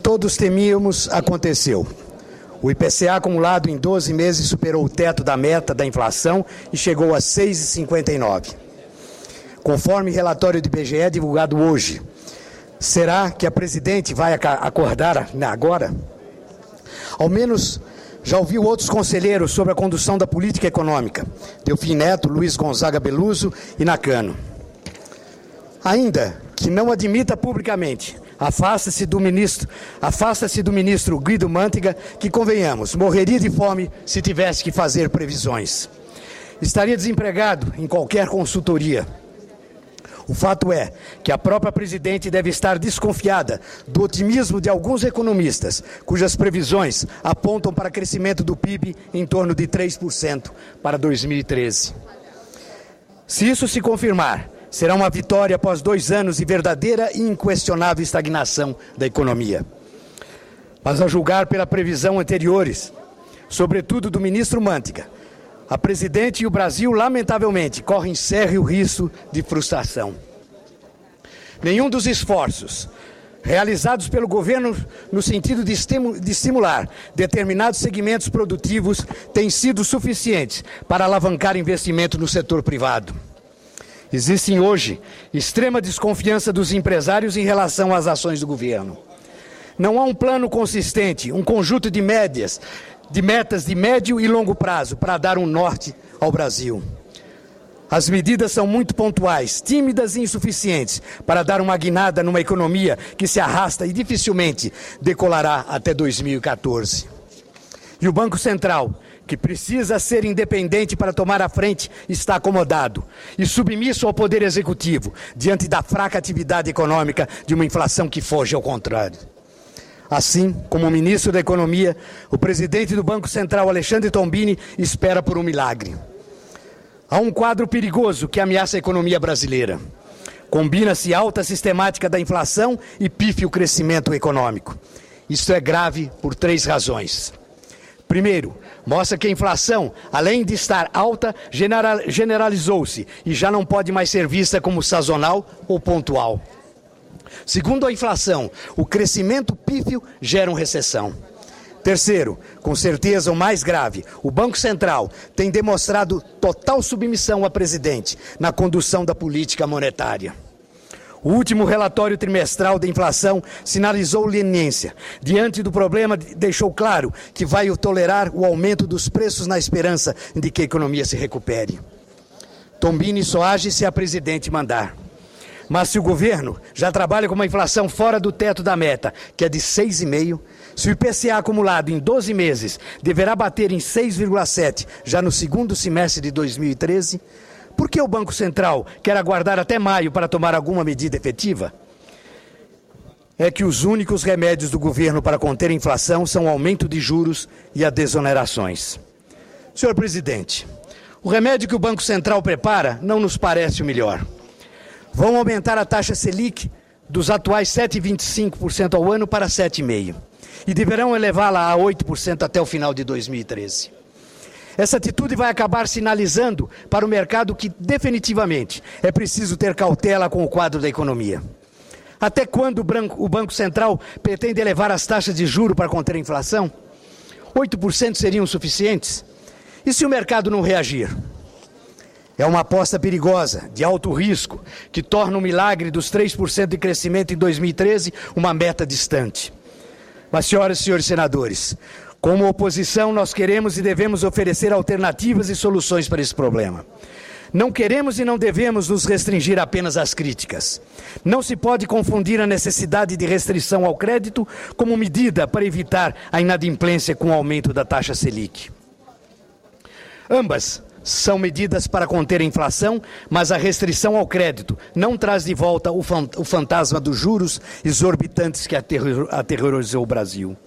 todos temíamos aconteceu. O IPCA acumulado em 12 meses superou o teto da meta da inflação e chegou a 6,59. Conforme relatório do IBGE divulgado hoje, será que a presidente vai acordar agora? Ao menos já ouviu outros conselheiros sobre a condução da política econômica, Delfim Neto, Luiz Gonzaga Beluso e Nakano. Ainda que não admita publicamente, afasta-se do ministro Guido Mantega, que, convenhamos, morreria de fome se tivesse que fazer previsões. Estaria desempregado em qualquer consultoria. O fato é que a própria presidente deve estar desconfiada do otimismo de alguns economistas, cujas previsões apontam para crescimento do PIB em torno de 3% para 2013. Se isso se confirmar, será uma vitória após 2 anos de verdadeira e inquestionável estagnação da economia. Mas, a julgar pela previsão anteriores, sobretudo do ministro Mantega, a presidente e o Brasil, lamentavelmente, correm sério risco de frustração. Nenhum dos esforços realizados pelo governo no sentido de estimular determinados segmentos produtivos tem sido suficientes para alavancar investimento no setor privado. Existe hoje extrema desconfiança dos empresários em relação às ações do governo. Não há um plano consistente, um conjunto de metas de médio e longo prazo para dar um norte ao Brasil. As medidas são muito pontuais, tímidas e insuficientes para dar uma guinada numa economia que se arrasta e dificilmente decolará até 2014. E o Banco Central, que precisa ser independente para tomar a frente, está acomodado e submisso ao Poder Executivo, diante da fraca atividade econômica de uma inflação que foge ao contrário. Assim como o ministro da Economia, o presidente do Banco Central, Alexandre Tombini, espera por um milagre. Há um quadro perigoso que ameaça a economia brasileira. Combina-se alta sistemática da inflação e pífio crescimento econômico. Isto é grave por 3 razões. Primeiro, mostra que a inflação, além de estar alta, generalizou-se e já não pode mais ser vista como sazonal ou pontual. Segundo a inflação, o crescimento pífio gera uma recessão. Terceiro, com certeza o mais grave, o Banco Central tem demonstrado total submissão à presidente na condução da política monetária. O último relatório trimestral da inflação sinalizou leniência. Diante do problema, deixou claro que vai tolerar o aumento dos preços na esperança de que a economia se recupere. Tombini só age se a presidente mandar. Mas se o governo já trabalha com uma inflação fora do teto da meta, que é de 6,5%, se o IPCA acumulado em 12 meses deverá bater em 6,7% já no segundo semestre de 2013, por que o Banco Central quer aguardar até maio para tomar alguma medida efetiva? É que os únicos remédios do governo para conter a inflação são o aumento de juros e as desonerações. Senhor presidente, o remédio que o Banco Central prepara não nos parece o melhor. Vão aumentar a taxa Selic dos atuais 7,25% ao ano para 7,5%. E deverão elevá-la a 8% até o final de 2013. Essa atitude vai acabar sinalizando para o mercado que, definitivamente, é preciso ter cautela com o quadro da economia. Até quando o Banco Central pretende elevar as taxas de juros para conter a inflação? 8% seriam suficientes? E se o mercado não reagir? É uma aposta perigosa, de alto risco, que torna o milagre dos 3% de crescimento em 2013 uma meta distante. Mas, senhoras e senhores senadores, como oposição, nós queremos e devemos oferecer alternativas e soluções para esse problema. Não queremos e não devemos nos restringir apenas às críticas. Não se pode confundir a necessidade de restrição ao crédito como medida para evitar a inadimplência com o aumento da taxa Selic. Ambas são medidas para conter a inflação, mas a restrição ao crédito não traz de volta o fantasma dos juros exorbitantes que aterrorizou o Brasil.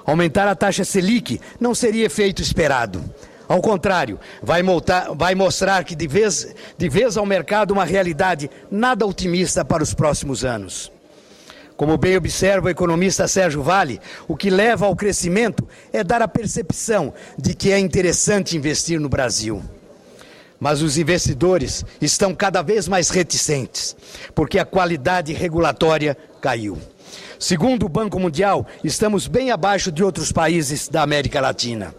Aumentar a taxa Selic não seria efeito esperado. Ao contrário, vai mostrar que de vez ao mercado uma realidade nada otimista para os próximos anos. Como bem observa o economista Sérgio Vale, o que leva ao crescimento é dar a percepção de que é interessante investir no Brasil. Mas os investidores estão cada vez mais reticentes, porque a qualidade regulatória caiu. Segundo o Banco Mundial, estamos bem abaixo de outros países da América Latina.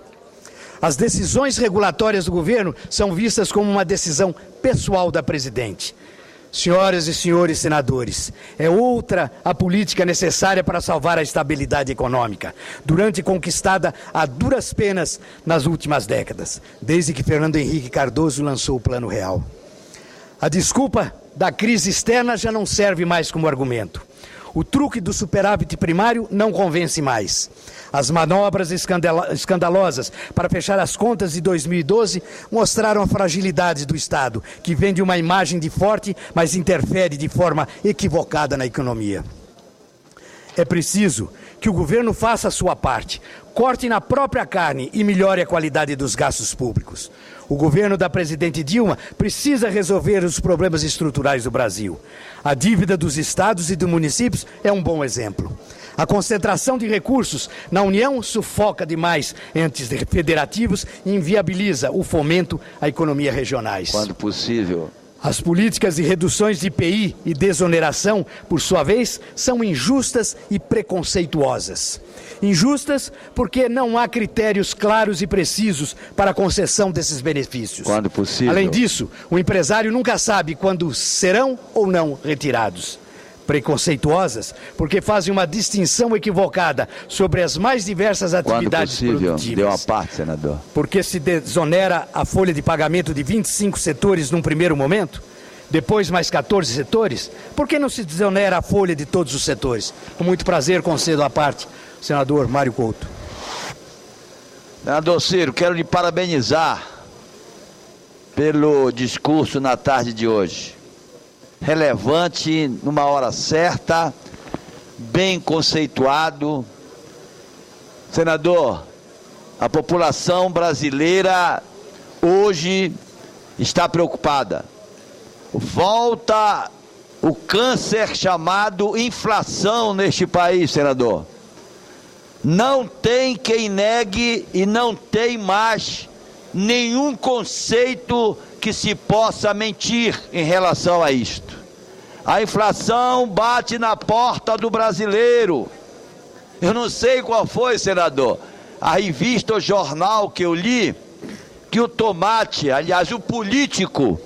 As decisões regulatórias do governo são vistas como uma decisão pessoal da presidente. Senhoras e senhores senadores, é outra a política necessária para salvar a estabilidade econômica, conquistada a duras penas nas últimas décadas, desde que Fernando Henrique Cardoso lançou o Plano Real. A desculpa da crise externa já não serve mais como argumento. O truque do superávit primário não convence mais. As manobras escandalosas para fechar as contas de 2012 mostraram a fragilidade do Estado, que vende uma imagem de forte, mas interfere de forma equivocada na economia. É preciso que o governo faça a sua parte, corte na própria carne e melhore a qualidade dos gastos públicos. O governo da presidente Dilma precisa resolver os problemas estruturais do Brasil. A dívida dos estados e dos municípios é um bom exemplo. A concentração de recursos na União sufoca demais entes federativos e inviabiliza o fomento à economia regionais. Quando possível. As políticas de reduções de IPI e desoneração, por sua vez, são injustas e preconceituosas. Injustas porque não há critérios claros e precisos para a concessão desses benefícios. Quando possível. Além disso, o empresário nunca sabe quando serão ou não retirados. Preconceituosas porque fazem uma distinção equivocada sobre as mais diversas atividades produtivas. Deu uma parte, senador. Porque se desonera a folha de pagamento de 25 setores num primeiro momento, depois mais 14 setores, por que não se desonera a folha de todos os setores? Com muito prazer concedo a parte, senador Mário Couto. Senador Ciro, quero lhe parabenizar pelo discurso na tarde de hoje. Relevante, numa hora certa, bem conceituado. Senador, a população brasileira hoje está preocupada. Volta o câncer chamado inflação neste país, senador. Não tem quem negue e não tem mais nenhum conceito que se possa mentir em relação a isto. A inflação bate na porta do brasileiro. Eu não sei qual foi, senador, a revista ou jornal que eu li, que o tomate, aliás, o político,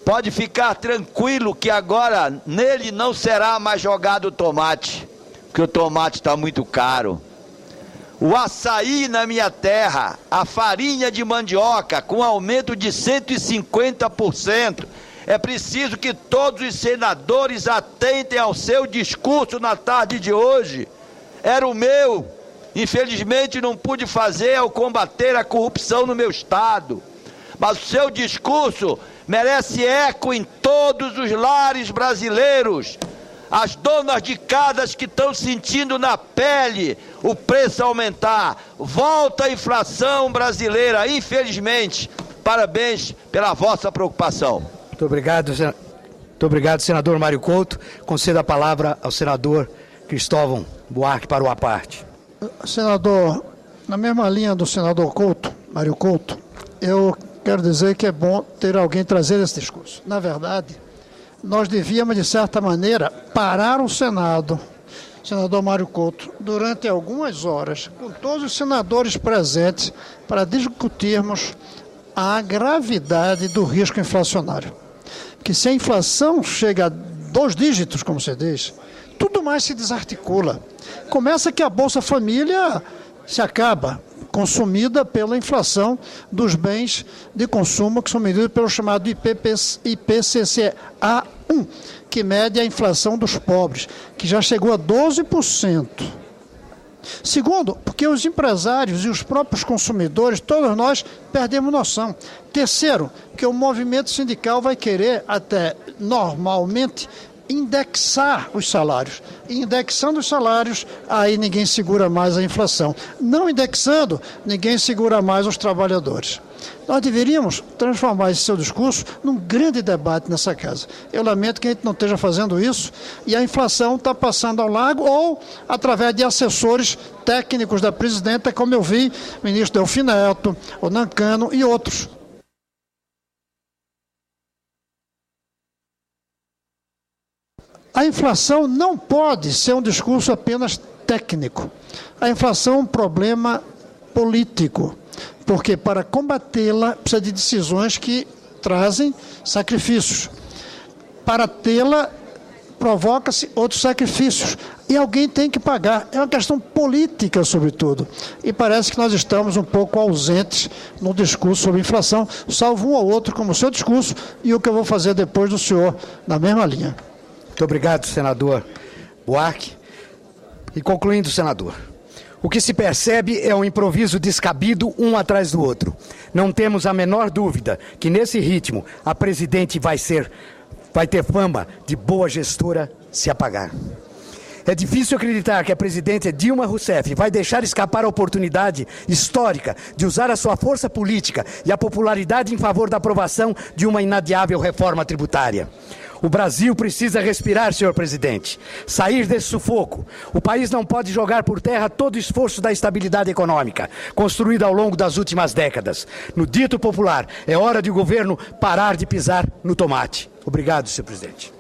pode ficar tranquilo que agora nele não será mais jogado o tomate, porque o tomate está muito caro. O açaí na minha terra, a farinha de mandioca com aumento de 150%. É preciso que todos os senadores atentem ao seu discurso na tarde de hoje. Era o meu, infelizmente não pude fazer ao combater a corrupção no meu estado. Mas o seu discurso merece eco em todos os lares brasileiros. As donas de casas que estão sentindo na pele o preço aumentar. Volta a inflação brasileira, infelizmente. Parabéns pela vossa preocupação. Muito obrigado, senador Mário Couto. Concedo a palavra ao senador Cristóvão Buarque para o à parte. Senador, na mesma linha do senador Couto, Mário Couto, eu quero dizer que é bom ter alguém trazer esse discurso. Na verdade, nós devíamos, de certa maneira, parar o Senado, senador Mário Couto, durante algumas horas, com todos os senadores presentes, para discutirmos a gravidade do risco inflacionário. Que se a inflação chega a 2 dígitos, como se diz, tudo mais se desarticula. Começa que a Bolsa Família se acaba, consumida pela inflação dos bens de consumo que são medidos pelo chamado IPCCA1, que mede a inflação dos pobres, que já chegou a 12%. Segundo, porque os empresários e os próprios consumidores, todos nós, perdemos noção. Terceiro, que o movimento sindical vai querer, até normalmente, indexar os salários. E indexando os salários, aí ninguém segura mais a inflação. Não indexando, ninguém segura mais os trabalhadores. Nós deveríamos transformar esse seu discurso num grande debate nessa casa. Eu lamento que a gente não esteja fazendo isso e a inflação está passando ao largo ou através de assessores técnicos da presidenta, como eu vi, o ministro Delfim Neto, o Nancano e outros. A inflação não pode ser um discurso apenas técnico. A inflação é um problema político, porque para combatê-la precisa de decisões que trazem sacrifícios. Para tê-la, provoca-se outros sacrifícios. E alguém tem que pagar. É uma questão política, sobretudo. E parece que nós estamos um pouco ausentes no discurso sobre inflação, salvo um ou outro, como o seu discurso, e o que eu vou fazer depois do senhor, na mesma linha. Muito obrigado, senador Buarque. E concluindo, senador, o que se percebe é um improviso descabido um atrás do outro. Não temos a menor dúvida que, nesse ritmo, a presidente vai ter fama de boa gestora se apagar. É difícil acreditar que a presidente Dilma Rousseff vai deixar escapar a oportunidade histórica de usar a sua força política e a popularidade em favor da aprovação de uma inadiável reforma tributária. O Brasil precisa respirar, senhor presidente, sair desse sufoco. O país não pode jogar por terra todo o esforço da estabilidade econômica, construída ao longo das últimas décadas. No dito popular, é hora de o governo parar de pisar no tomate. Obrigado, senhor presidente.